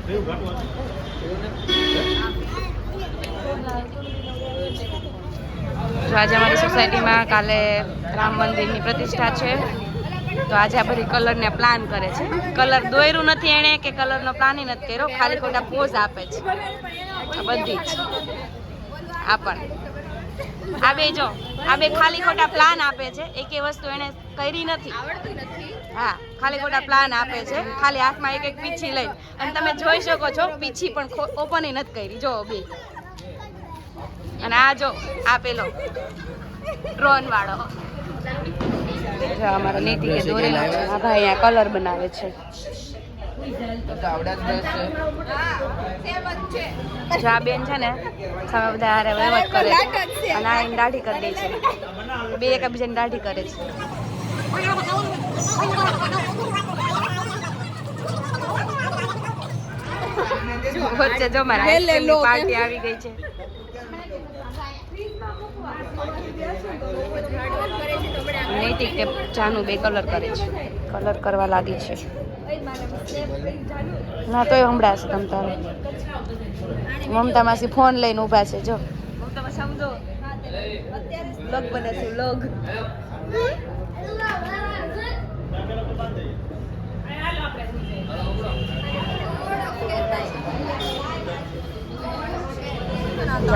આજે અમારી સોસાયટીમાં કાલે રામ મંદિરની પ્રતિષ્ઠા છે, તો આજે આ બધી કલરને પ્લાન કરે છે. કલર દોર્યું નથી એણે કે કલરનો પ્લાન નથી કર્યો, ખાલી ખોટા પોઝ આપે છે. આ બધી જ આ પણ આ બે જો આ બે ખાલી ખોટા પ્લાન આપે છે. એકે વસ્તુ એને કરી નથી. હા, ખાલી ખોટા પ્લાન આપે છે. ખાલી હાથમાં એક એક પીછી લઈ, અને તમે જોઈ શકો છો પીછી પણ ઓપન નથી કરી. જો બે, અને આ જો આ પેલો ડ્રોન વાળો જો અમારો નીતિ કે દોરેલો છે. આ ભાઈ અહીંયા કલર બનાવે છે. જો આ બેન છે ને સામે બધા હારે વહીવટ કરે છે, અને આ એને દાઢી કરી દે છે. બે એકબીજાની દાઢી કરે છે. વચ્ચે જો મારા પાર્ટી આવી ગઈ છે. નૈતિક કે જાનું બે કલર કરે છે, કલર કરવા લાગી છે. ના તોય હમણાં તમ તારે મમતા માસી ફોન લઈને ઊભા છે. જો મમતા સમજો વ્લોગ બને છે, વ્લોગ.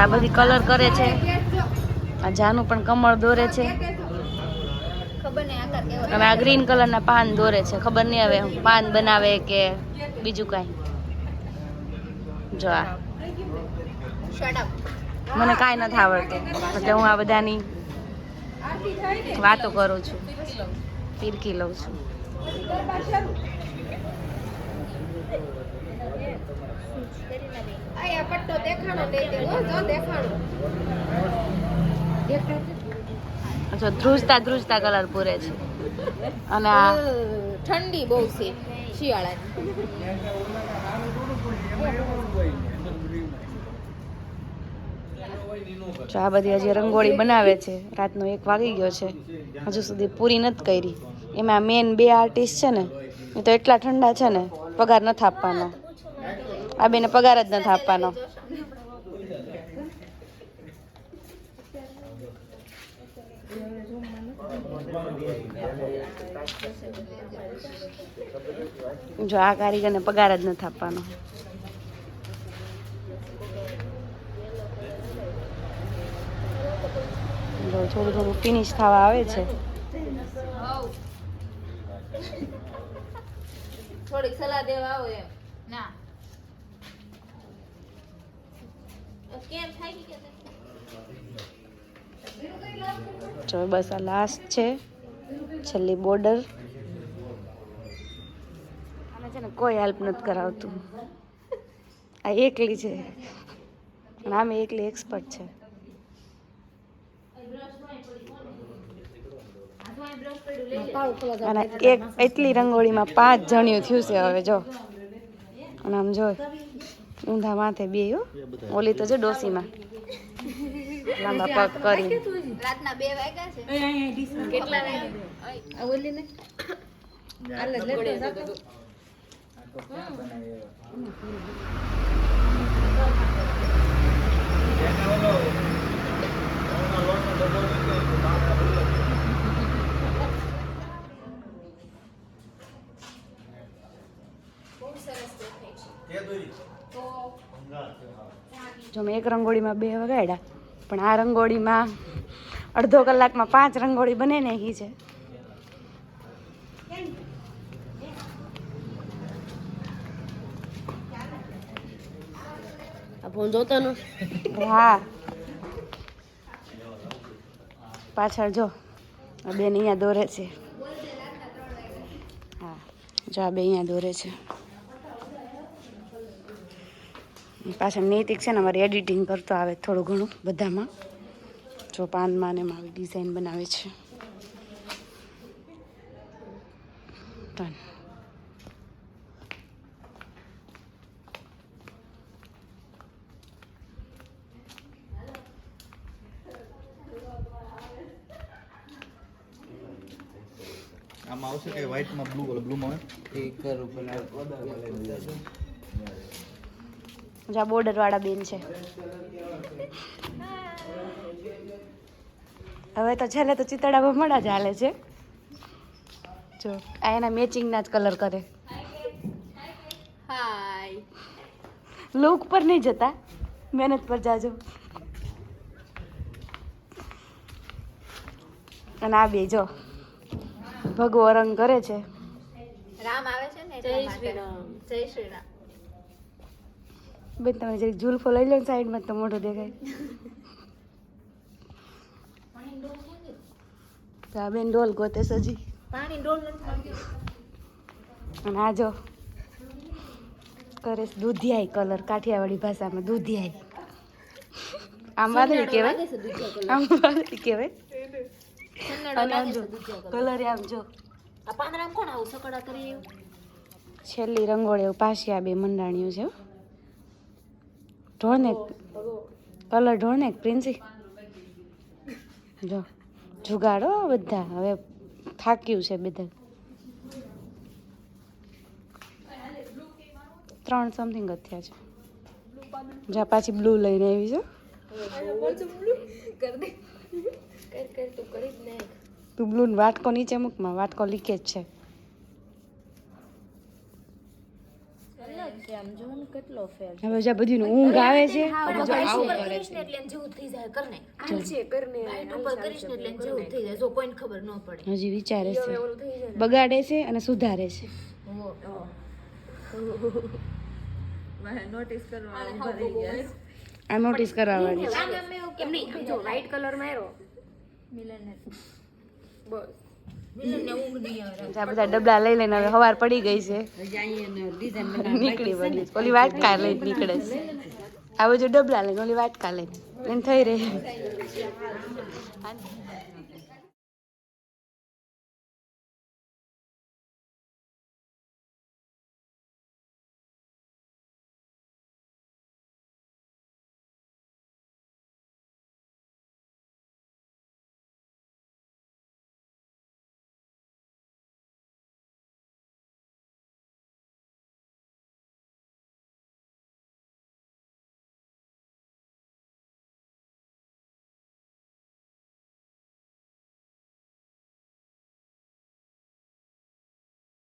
આ બધી કલર કરે છે. આ જાનું પણ કમળ દોરે છે, અને આ ગ્રીન કલરના પાન દોરે છે. ખબર નહીં હવે પાન બનાવે કે બીજું કાંઈ. જો આ મને કાંઈ નથી આવડતું, એટલે હું આ બધાની વાતો કરું છું, પીરકી લઉં છું. જો ધ્રુજતા ધ્રુજતા કલર પૂરે છે. અને આ ઠંડી બહુ છે શિયાળાની. જો આ બધી હજી રંગોળી બનાવે છે. રાતનો 1 વાગી ગયો છે, હજુ સુધી પૂરી નથી કરી. એમાં મેન 2 આર્ટિસ્ટ છે ને, એ તો એટલા ઠંડા છે ને, પગાર નથી આપવાનો. આ બેને પગાર જ નથી આપવાનો. જો આ કારીગરને પગાર જ નથી આપવાનો. જો થોડું થોડું ફિનિશ થવા આવે છે. થોડીક સલાહ દેવા આવો એમ. ના કેમ થાય કે જો બસ આ લાસ્ટ છે, છેલ્લી બોર્ડર. આને છે ને કોઈ હેલ્પ નથી કરાવતું. આ એકલી છે, અને આમે એકલી એક્સપર્ટ છે. અને એક એટલી રંગોળીમાં 5 જણિયું થયું છે હવે. જો અને આમ જો ઊંધા માથે બે. ઓલી તો જો ડોસીમાં લાંબા પગ કરી. રાતના 2 વાગ્યા છે. કેટલા વાગ્યા ઓલી ને આલે લેતો જાતો. જો મેં એક રંગોળીમાં 2 વગાડ્યા, પણ આ રંગોળીમાં અડધો કલાકમાં 5 રંગોળી બને ને એ છે. ફોન જોતો ન. હા, પાછળ જો આ બેન અહીંયા દોરે છે. હા, જો આ બે અહીંયા દોરે છે. પાછળ નૈતિક છે ને અમારી એડિટિંગ કરતો આવે થોડું ઘણું બધામાં. જો પાનમાં ને એમાં આવી ડિઝાઇન બનાવે છે. આમાં આવશે કે વ્હાઈટમાં બ્લુ માં એક રૂપિયા. જ્યાં બોર્ડર વાળા બેન છે. હવે તો છેલ્લે તો ચિતડા ભમડા જ હાલે છે. જો આ એના મેચિંગના જ કલર કરે. હાય. લુક પર નહીં જતા, મહેનત પર જાજો. અને આ બે જો ભગવો રંગ કરે છે. રામ આવે છે ને જય શ્રી રામ. જય શ્રી રામ. બેન તમે જરી ઝુલ્ફો લઈ લો ને સાઈડમાં તો મોઢું દેખાય. તો આ બેન ડોલ ગોતે સજી. પાણી ડોલ નથી. અને આ જો કરે છે દૂધિયાઈ કલર, કાઠિયાવાડી ભાષામાં દૂધિયાઈ. આમ વાદળી કહેવાય, આમ વાદળી કહેવાય. અને આમ જો કલર આમ જો આ પાંદડામ કોણ આવું સકડા કરી છેલ્લી રંગોળી એવું પાછી આ બે મંડાણ્યું છે. ઢોળને કલર ઢોળને પ્રિન્સી જો જુગાડો બધા હવે થાક્યું છે બધા. 3 સમથિંગ જ થયા છે. જા પાછી બ્લુ લઈને આવી છે. તું બ્લુ ને વાટકો નીચે મૂકમાં, વાટકો લીકેજ છે. કેટલો ફેર હવે જ્યાં બધી ઊંઘ આવે છે આવું કરે છે એટલે જેવું થઈ જાય કરને આલશે કરને ઉપર કરીશ ને એટલે જેવું થઈ જાય જો કોઈને ખબર ન પડે. હજી વિચારે છે, બગાડે છે અને સુધારે છે. નોટિસ કરવાનું ભરી ગયા. આ નોટિસ કરવા વાળી છે. એમ નહીં જો વ્હાઈટ કલર માર્યો મિલન ને બસ મિલન ને ઊંઘ નહીં આવે. આ બધા ડબલા લઈ લઈને હવે સવાર પડી ગઈ છે. નીકળી પડી છે. ઓલી વાટકા લઈને નીકળે છે. આ બધું ડબલા લઈને ઓલી વાટકા લઈને થઈ રહી.